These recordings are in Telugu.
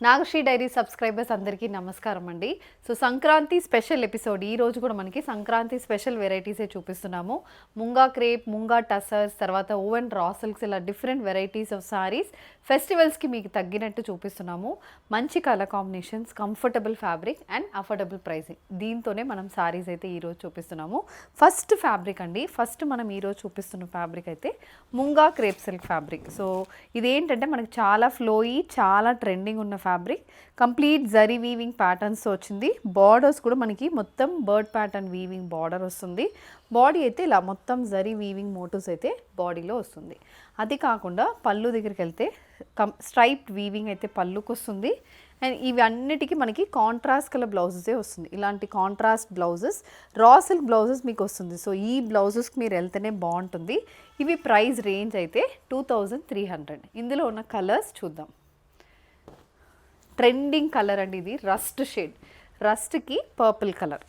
నాగశ్రీ డైరీ సబ్స్క్రైబర్స్ అందరికీ నమస్కారం అండి. సో సంక్రాంతి స్పెషల్ ఎపిసోడ్ ఈ రోజు కూడా మనకి సంక్రాంతి స్పెషల్ వెరైటీసే చూపిస్తున్నాము. ముంగా క్రేప్, ముంగా టసర్స్, తర్వాత ఓవెన్ రా సిల్క్స్, ఇలా డిఫరెంట్ వెరైటీస్ ఆఫ్ సారీస్ ఫెస్టివల్స్కి మీకు తగ్గినట్టు చూపిస్తున్నాము. మంచి colour combinations, comfortable fabric and affordable pricing, దీంతోనే మనం సారీస్ అయితే ఈరోజు చూపిస్తున్నాము. ఫస్ట్ ఫ్యాబ్రిక్ అండి, ఫస్ట్ మనం ఈరోజు చూపిస్తున్న ఫ్యాబ్రిక్ అయితే munga crepe silk fabric. So ఇదేంటంటే మనకి చాలా ఫ్లోయి, చాలా ట్రెండింగ్ ఉన్న fabric. Complete zari weaving patterns వచ్చింది. బార్డర్స్ కూడా మనకి మొత్తం బర్డ్ ప్యాటర్న్ వీవింగ్ బార్డర్ వస్తుంది. బాడీ అయితే ఇలా మొత్తం జరీ వీవింగ్ మోటివ్స్ అయితే బాడీలో వస్తుంది. అది కాకుండా పళ్ళు దగ్గరికి వెళ్తే స్ట్రైప్డ్ వీవింగ్ అయితే పళ్ళుకి వస్తుంది. అండ్ ఇవి అన్నిటికీ మనకి కాంట్రాస్ట్ కలర్ బ్లౌజెసే వస్తుంది. ఇలాంటి contrast blouses, raw silk blouses మీకు వస్తుంది. సో ఈ బ్లౌజెస్కి మీరు వెళ్తేనే బాగుంటుంది. ఇవి ప్రైస్ రేంజ్ అయితే 2300. ఇందులో ఉన్న కలర్స్ చూద్దాం. ట్రెండింగ్ కలర్ అండి ఇది, రస్ట్ షేడ్. రస్ట్కి పర్పుల్ కలర్,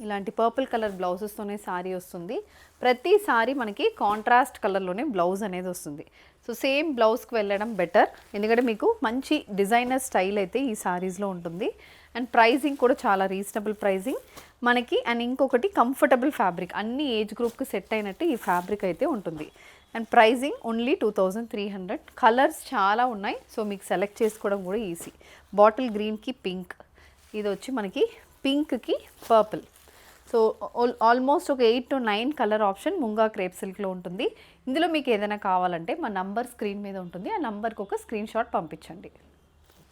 ఇలాంటి పర్పుల్ కలర్ బ్లౌజెస్తోనే శారీ వస్తుంది. ప్రతి శారీ మనకి కాంట్రాస్ట్ కలర్లోనే బ్లౌజ్ అనేది వస్తుంది. సో సేమ్ బ్లౌజ్కి వెళ్ళడం బెటర్, ఎందుకంటే మీకు మంచి డిజైనర్ స్టైల్ అయితే ఈ శారీస్లో ఉంటుంది. అండ్ ప్రైజింగ్ కూడా చాలా రీజనబుల్ ప్రైజింగ్ మనకి. అండ్ ఇంకొకటి కంఫర్టబుల్ ఫ్యాబ్రిక్, అన్ని ఏజ్ గ్రూప్కి సెట్ అయినట్టు ఈ ఫ్యాబ్రిక్ అయితే ఉంటుంది. And pricing only 2300. కలర్స్ చాలా ఉన్నాయి, సో మీకు సెలెక్ట్ చేసుకోవడం కూడా ఈజీ. బాటిల్ గ్రీన్కి పింక్, ఇది వచ్చి మనకి పింక్కి పర్పుల్. సో ఆల్మోస్ట్ ఒక 8 to 9 colour option Munga crepe సిల్క్లో ఉంటుంది. ఇందులో మీకు ఏదైనా కావాలంటే మా నంబర్ స్క్రీన్ మీద ఉంటుంది, ఆ నంబర్కి ఒక స్క్రీన్ షాట్ పంపించండి.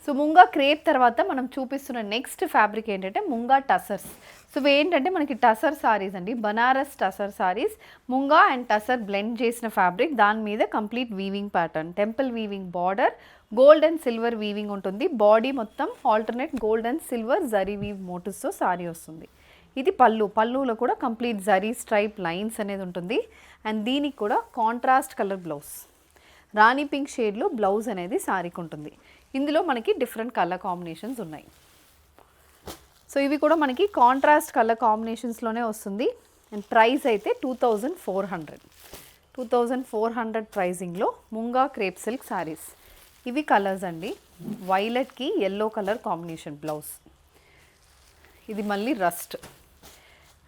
సో ముంగా క్రేప్ తర్వాత మనం చూపిస్తున్న నెక్స్ట్ ఫ్యాబ్రిక్ ఏంటంటే ముంగా టసర్స్. సో ఇవి ఏంటంటే మనకి టసర్ సారీస్ అండి, బనారస్ టసర్ సారీస్. ముంగా అండ్ టసర్ బ్లెండ్ చేసిన ఫ్యాబ్రిక్, దాని మీద complete weaving pattern, temple weaving border, gold and silver weaving ఉంటుంది. బాడీ మొత్తం alternate gold and silver zari weave మోటివ్స్తో సారీ వస్తుంది. ఇది పళ్ళు, పళ్ళులో కూడా కంప్లీట్ జరీ స్ట్రైప్ లైన్స్ అనేది ఉంటుంది. అండ్ దీనికి కూడా కాంట్రాస్ట్ కలర్ బ్లౌజ్, రాణి పింక్ షేడ్లో బ్లౌజ్ అనేది సారీకి ఉంటుంది. ఇందులో మనకి డిఫరెంట్ కలర్ కాంబినేషన్స్ ఉన్నాయి. సో ఇవి కూడా మనకి కాంట్రాస్ట్ కలర్ కాంబినేషన్స్లోనే వస్తుంది. అండ్ ప్రైస్ అయితే 2400. 2400 ప్రైజింగ్లో ముంగా క్రేప్ సిల్క్ శారీస్. ఇవి కలర్స్ అండి, వైలెట్కి ఎల్లో కలర్ కాంబినేషన్ బ్లౌజ్. ఇది మళ్ళీ రస్ట్,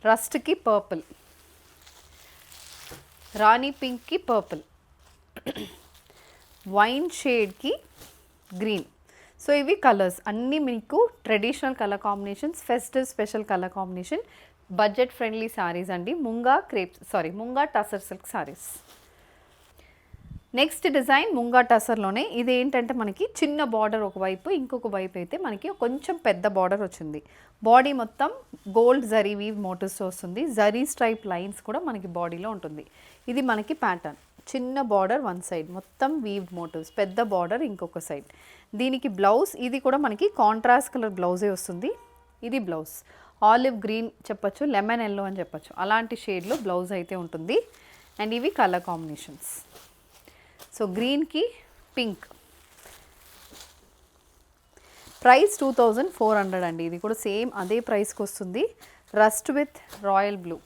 రస్ట్కి పర్పుల్, రాణి పింక్కి పర్పుల్, వైన్ షేడ్కి గ్రీన్. సో ఇవి కలర్స్ అన్నీ మీకు traditional colour combinations, festive special colour combination, budget friendly sarees అండి. Munga tussar silk sarees. Next design Munga టసర్లోనే. ఇది ఏంటంటే మనకి చిన్న బార్డర్ ఒకవైపు, ఇంకొక వైపు అయితే మనకి కొంచెం పెద్ద బార్డర్ వచ్చింది. బాడీ మొత్తం గోల్డ్ జరీ వీవ్ మోటివ్స్ వస్తుంది. జరీ స్ట్రైప్ లైన్స్ కూడా మనకి బాడీలో ఉంటుంది. ఇది మనకి ప్యాటర్న్, చిన్న బార్డర్ వన్ సైడ్, మొత్తం వీవ్ మోటివ్స్, పెద్ద బార్డర్ ఇంకొక సైడ్. దీనికి బ్లౌజ్, ఇది కూడా మనకి కాంట్రాస్ట్ కలర్ బ్లౌజే వస్తుంది. ఇది బ్లౌజ్ ఆలివ్ గ్రీన్ చెప్పచ్చు, లెమన్ ఎల్లో అని చెప్పచ్చు, అలాంటి షేడ్లో బ్లౌజ్ అయితే ఉంటుంది. అండ్ ఇవి కలర్ కాంబినేషన్స్. సో గ్రీన్కి పింక్. ప్రైస్ 2400 అండి. ఇది కూడా సేమ్ అదే ప్రైస్కి వస్తుంది. రస్ట్ విత్ రాయల్ బ్లూ,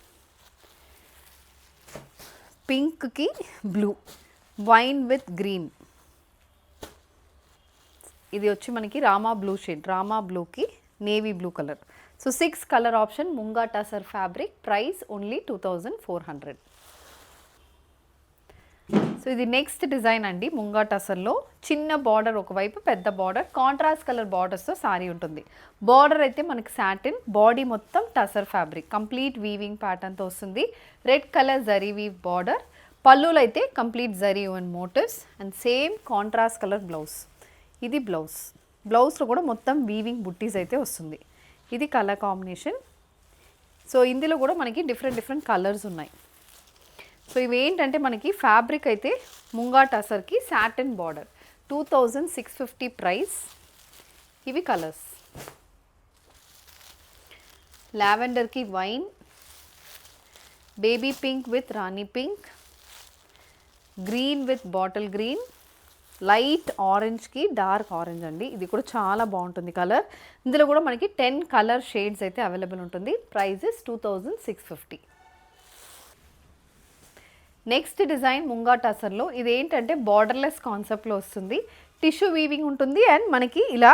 పింక్కి బ్లూ, వైన్ విత్ గ్రీన్. ఇది వచ్చి మనకి రామా బ్లూ షేడ్, రామా బ్లూకి navy blue colour. So 6 colour option munga tussar fabric. Price only 2400. So ఇది నెక్స్ట్ డిజైన్ అండి. ముంగా టసర్లో చిన్న బార్డర్ ఒకవైపు, పెద్ద బార్డర్, కాంట్రాస్ట్ కలర్ బార్డర్స్తో సారీ ఉంటుంది. బార్డర్ అయితే మనకి సాటిన్, బాడీ మొత్తం టసర్ ఫ్యాబ్రిక్, కంప్లీట్ వీవింగ్ ప్యాటర్న్తో వస్తుంది. Red colour zari weave border, పళ్ళులో అయితే complete zari and motifs. And same contrast colour blouse. ఇది బ్లౌజ్, బ్లౌజ్లో కూడా మొత్తం వీవింగ్ బుట్టీస్ అయితే వస్తుంది. ఇది కలర్ కాంబినేషన్. సో ఇందులో కూడా మనకి డిఫరెంట్ కలర్స్ ఉన్నాయి. సో ఇవి ఏంటంటే మనకి ఫ్యాబ్రిక్ అయితే ముంగా టసర్కి సాటిన్ బార్డర్, 2650 ప్రైస్. ఇవి కలర్స్, లావెండర్కి wine, baby pink with rani pink, green with bottle green, light ఆరెంజ్కి డార్క్ ఆరెంజ్ అండి. ఇది కూడా చాలా బాగుంటుంది కలర్. ఇందులో కూడా మనకి 10 కలర్ షేడ్స్ అయితే అవైలబుల్ ఉంటుంది. ప్రైజెస్ 2650. నెక్స్ట్ డిజైన్ ముంగా టసర్లో. ఇది ఏంటంటే బార్డర్లెస్ కాన్సెప్ట్లో వస్తుంది. టిష్యూ వీవింగ్ ఉంటుంది అండ్ మనకి ఇలా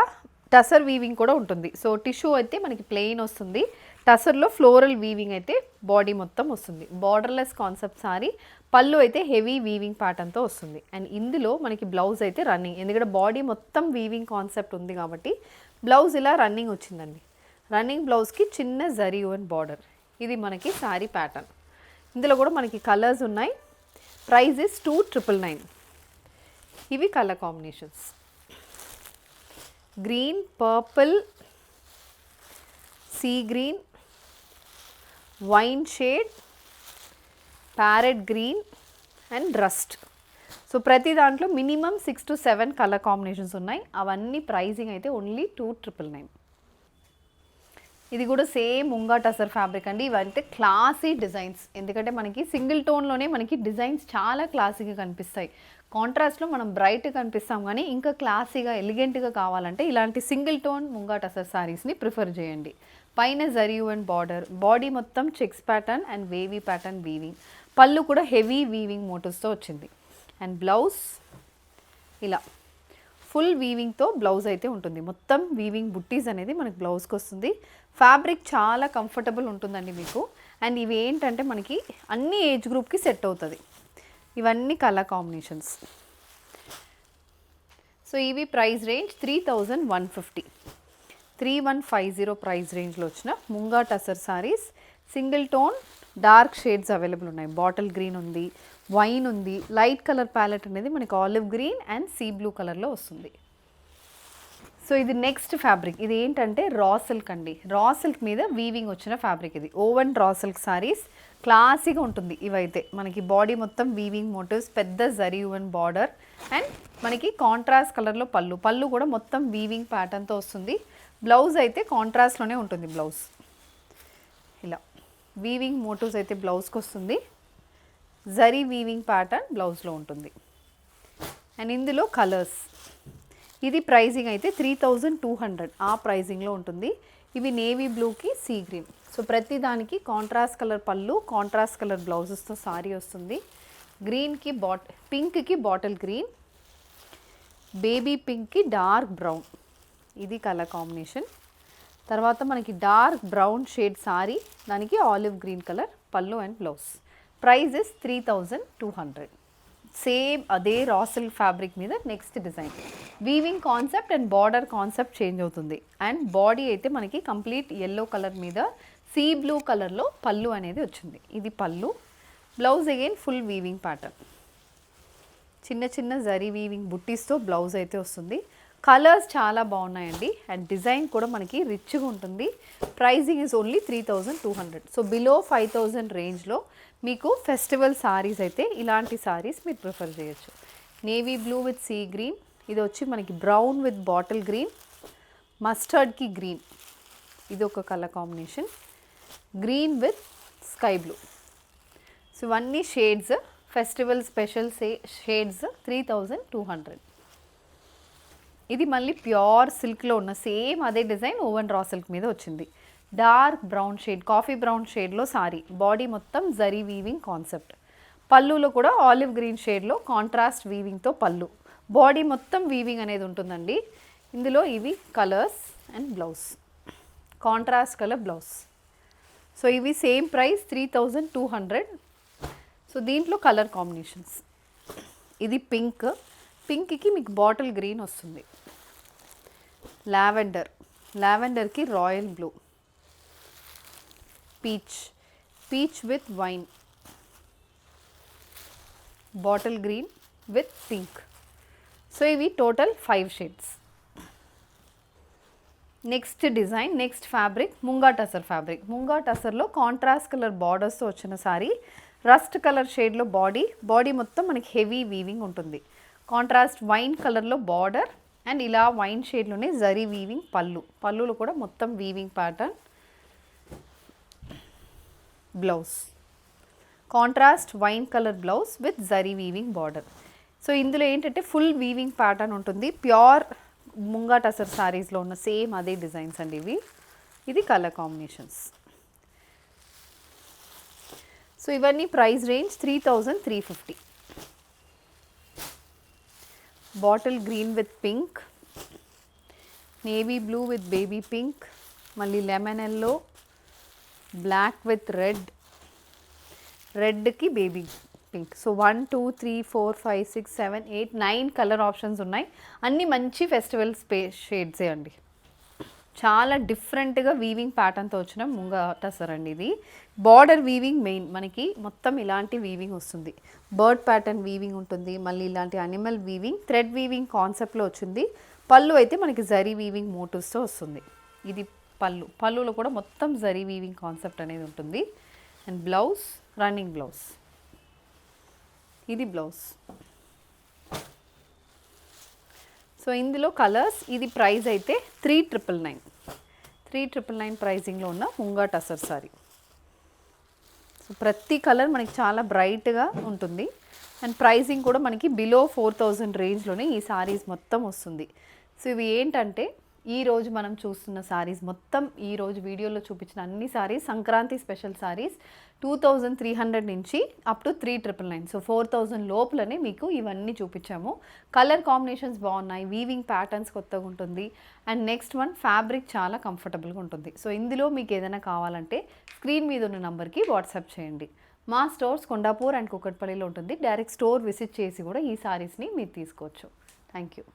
టసర్ వీవింగ్ కూడా ఉంటుంది. సో టిష్యూ అయితే మనకి ప్లెయిన్ వస్తుంది, టసర్లో ఫ్లోరల్ వీవింగ్ అయితే బాడీ మొత్తం వస్తుంది. బార్డర్లెస్ కాన్సెప్ట్ సారీ, పళ్ళు అయితే హెవీ వీవింగ్ ప్యాటర్న్తో వస్తుంది. అండ్ ఇందులో మనకి బ్లౌజ్ అయితే రన్నింగ్, ఎందుకంటే బాడీ మొత్తం వీవింగ్ కాన్సెప్ట్ ఉంది కాబట్టి బ్లౌజ్ ఇలా రన్నింగ్ వచ్చిందండి. రన్నింగ్ బ్లౌజ్కి చిన్న జరీ అండ్ బార్డర్. ఇది మనకి సారీ ప్యాటర్న్. ఇందులో కూడా మనకి కలర్స్ ఉన్నాయి. Price is 2,999. ఇవి colour combinations. Green, purple, sea green, wine shade, parrot green and rust. So ప్రతి దాంట్లో మినిమం 6 to 7 కలర్ కాంబినేషన్స్ ఉన్నాయి. అవన్నీ ప్రైజింగ్ అయితే ఓన్లీ 2,999. ఇది కూడా సేమ్ ముంగా టసర్ ఫ్యాబ్రిక్ అండి. ఇవంటే క్లాసీ డిజైన్స్, ఎందుకంటే మనకి సింగిల్ టోన్లోనే మనకి డిజైన్స్ చాలా క్లాసీగా కనిపిస్తాయి. కాంట్రాస్ట్లో మనం బ్రైట్ కనిపిస్తాం, కానీ ఇంకా క్లాసీగా ఎలిగెంట్గా కావాలంటే ఇలాంటి సింగిల్ టోన్ ముంగా టసర్ శారీస్ని ప్రిఫర్ చేయండి. పైన జరీ అండ్ బార్డర్, బాడీ మొత్తం checks pattern and wavy pattern weaving, pallu కూడా హెవీ వీవింగ్ మోటివ్స్తో వచ్చింది. అండ్ బ్లౌజ్ ఇలా ఫుల్ వీవింగ్తో బ్లౌజ్ అయితే ఉంటుంది. మొత్తం వీవింగ్ బుట్టీస్ అనేది మనకి బ్లౌజ్కి వస్తుంది. ఫ్యాబ్రిక్ చాలా కంఫర్టబుల్ ఉంటుందండి మీకు. అండ్ ఇవి ఏంటంటే మనకి అన్ని ఏజ్ గ్రూప్కి సెట్ అవుతుంది. ఇవన్నీ కలర్ కాంబినేషన్స్. సో ఇవి ప్రైస్ రేంజ్ 3,150. 3,150 ప్రైస్ రేంజ్లో వచ్చిన munga tussar saris. Single tone dark shades available ఉన్నాయి. బాటిల్ గ్రీన్ ఉంది, వైన్ ఉంది, లైట్ కలర్ ప్యాలెట్ అనేది మనకి olive green and see blue కలర్లో వస్తుంది. సో ఇది నెక్స్ట్ ఫ్యాబ్రిక్. ఇది ఏంటంటే రా సిల్క్ అండి. రా సిల్క్ మీద వీవింగ్ వచ్చిన ఫ్యాబ్రిక్ ఇది. ఓవెన్ రా సిల్క్ సారీస్ క్లాసీగా ఉంటుంది. ఇవైతే మనకి బాడీ మొత్తం వీవింగ్ మోటివ్స్, పెద్ద జరీ ఓవెన్ బార్డర్ అండ్ మనకి కాంట్రాస్ట్ కలర్లో పళ్ళు. పళ్ళు కూడా మొత్తం వీవింగ్ ప్యాటర్న్తో వస్తుంది. బ్లౌజ్ అయితే కాంట్రాస్ట్లోనే ఉంటుంది. బ్లౌజ్ ఇలా వీవింగ్ మోటివ్స్ అయితే బ్లౌజ్కి వస్తుంది. జరీ వీవింగ్ ప్యాటర్న్ బ్లౌజ్లో ఉంటుంది. అండ్ ఇందులో కలర్స్. ఇది ప్రైజింగ్ అయితే 3,200 ఆ ప్రైజింగ్లో ఉంటుంది. ఇవి నేవీ బ్లూకి సీ గ్రీన్. సో ప్రతి దానికి contrast colour pallu, contrast colour బ్లౌజెస్తో సారీ వస్తుంది. గ్రీన్కి పింక్కి బాటిల్ గ్రీన్, బేబీ పింక్కి డార్క్ బ్రౌన్. ఇది కలర్ కాంబినేషన్. తర్వాత మనకి డార్క్ బ్రౌన్ షేడ్ సారీ, దానికి olive green colour pallu and blouse. Price is 3,200. Same అదే రా సిల్క్ ఫ్యాబ్రిక్ మీద next design. Weaving concept and border concept change అవుతుంది. అండ్ బాడీ అయితే మనకి కంప్లీట్ ఎల్లో కలర్ మీద సీ బ్లూ కలర్లో పళ్ళు అనేది వచ్చింది. ఇది పళ్ళు. Blouse again full weaving pattern, చిన్న చిన్న జరీ వీవింగ్ బుట్టీస్తో బ్లౌజ్ అయితే వస్తుంది. కలర్స్ చాలా బాగున్నాయండి. అండ్ డిజైన్ కూడా మనకి రిచ్గా ఉంటుంది. Pricing is only 3,200. So below 5,000 రేంజ్లో మీకు ఫెస్టివల్ సారీస్ అయితే ఇలాంటి సారీస్ మీరు ప్రిఫర్ చేయొచ్చు. Navy blue with sea green, ఇది వచ్చి మనకి బ్రౌన్ విత్ బాటిల్ గ్రీన్, మస్టర్డ్కి గ్రీన్, ఇది ఒక colour combination, green with sky blue. So ఇవన్నీ షేడ్స్, ఫెస్టివల్ స్పెషల్ షేడ్స్. 3,200. ఇది మళ్ళీ ప్యూర్ సిల్క్లో ఉన్న సేమ్ అదే డిజైన్ ఓవెన్ రా సిల్క్ మీద వచ్చింది. Dark brown shade, coffee brown షేడ్లో సారీ, బాడీ మొత్తం జరీ వీవింగ్ కాన్సెప్ట్. పళ్ళులో కూడా ఆలివ్ గ్రీన్ షేడ్లో కాంట్రాస్ట్ వీవింగ్తో పళ్ళు. బాడీ మొత్తం వీవింగ్ అనేది ఉంటుందండి. ఇందులో ఇవి colours and blouse, contrast colour blouse. So ఇవి సేమ్ ప్రైస్ 3,200. సో దీంట్లో కలర్ కాంబినేషన్స్. ఇది పింక్, పింక్కి మీకు బాటిల్ గ్రీన్ వస్తుంది. లావెండర్, లావెండర్కి royal blue, peach, peach with wine, bottle green with pink. So ఇవి total 5 shades. Next design, next fabric munga tussar fabric. Munga టసర్లో కాంట్రాస్ట్ కలర్ బార్డర్స్తో వచ్చిన సారీ. రస్ట్ కలర్ షేడ్లో బాడీ మొత్తం మనకి హెవీ వీవింగ్ ఉంటుంది. కాంట్రాస్ట్ వైన్ కలర్లో బార్డర్ అండ్ ఇలా వైన్ షేడ్లోనే జరీ వీవింగ్ పళ్ళు. పళ్ళులో కూడా మొత్తం weaving pattern. Blouse contrast wine colour blouse with zari weaving border. So ఇందులో ఏంటంటే ఫుల్ వీవింగ్ ప్యాటర్న్ ఉంటుంది. ప్యూర్ ముంగా టసర్ సారీస్లో ఉన్న సేమ్ అదే డిజైన్స్ అండి ఇవి. ఇది కలర్ కాంబినేషన్స్. సో ఇవన్నీ price range 3,350. Bottle green with pink, navy blue with baby pink, మళ్ళీ lemon yellow, black with red, రెడ్కి baby pink. So 1 2 3 4 5 6 7 8 9 colour options ఉన్నాయి. అన్నీ మంచి ఫెస్టివల్ షేడ్సే అండి. చాలా డిఫరెంట్గా వీవింగ్ ప్యాటర్న్తో వచ్చిన ముంగా టసర్ అండి ఇది. బార్డర్ వీవింగ్ మెయిన్, మనకి మొత్తం ఇలాంటి వీవింగ్ వస్తుంది. బర్డ్ ప్యాటర్న్ వీవింగ్ ఉంటుంది, మళ్ళీ ఇలాంటి అనిమల్ వీవింగ్, థ్రెడ్ వీవింగ్ కాన్సెప్ట్లో వచ్చింది. పళ్ళు అయితే మనకి జరీ వీవింగ్ మోటివ్స్తో వస్తుంది. ఇది పళ్ళులో కూడా మొత్తం జరీ వీవింగ్ కాన్సెప్ట్ అనేది ఉంటుంది. అండ్ బ్లౌజ్ రన్నింగ్ బ్లౌజ్, ఇది బ్లౌజ్. సో ఇందులో కలర్స్, ఇది ప్రైస్ అయితే 3,999 ప్రైజింగ్లో ఉన్న ముంగా టసర్ సారీ. సో ప్రతి కలర్ మనకి చాలా బ్రైట్గా ఉంటుంది. అండ్ ప్రైజింగ్ కూడా మనకి బిలో 4,000 రేంజ్లోనే ఈ సారీస్ మొత్తం వస్తుంది. సో ఇవి ఏంటంటే ఈరోజు మనం చూస్తున్న సారీస్ మొత్తం, ఈరోజు వీడియోలో చూపించిన అన్ని సారీస్ సంక్రాంతి స్పెషల్ సారీస్ 2,300 నుంచి అప్ టు 3,999. సో 4,000 లోపలనే మీకు ఇవన్నీ చూపించాము. కలర్ కాంబినేషన్స్ బాగున్నాయి, వీవింగ్ ప్యాటర్న్స్ కొత్తగా ఉంటుంది. అండ్ నెక్స్ట్ వన్, ఫ్యాబ్రిక్ చాలా కంఫర్టబుల్గా ఉంటుంది. సో ఇందులో మీకు ఏదైనా కావాలంటే స్క్రీన్ మీద ఉన్న నెంబర్కి వాట్సాప్ చేయండి. మా స్టోర్స్ కొండాపూర్ అండ్ కుకట్పల్లిలో ఉంటుంది. డైరెక్ట్ స్టోర్ విజిట్ చేసి కూడా ఈ సారీస్ని మీరు తీసుకోవచ్చు. Thank you.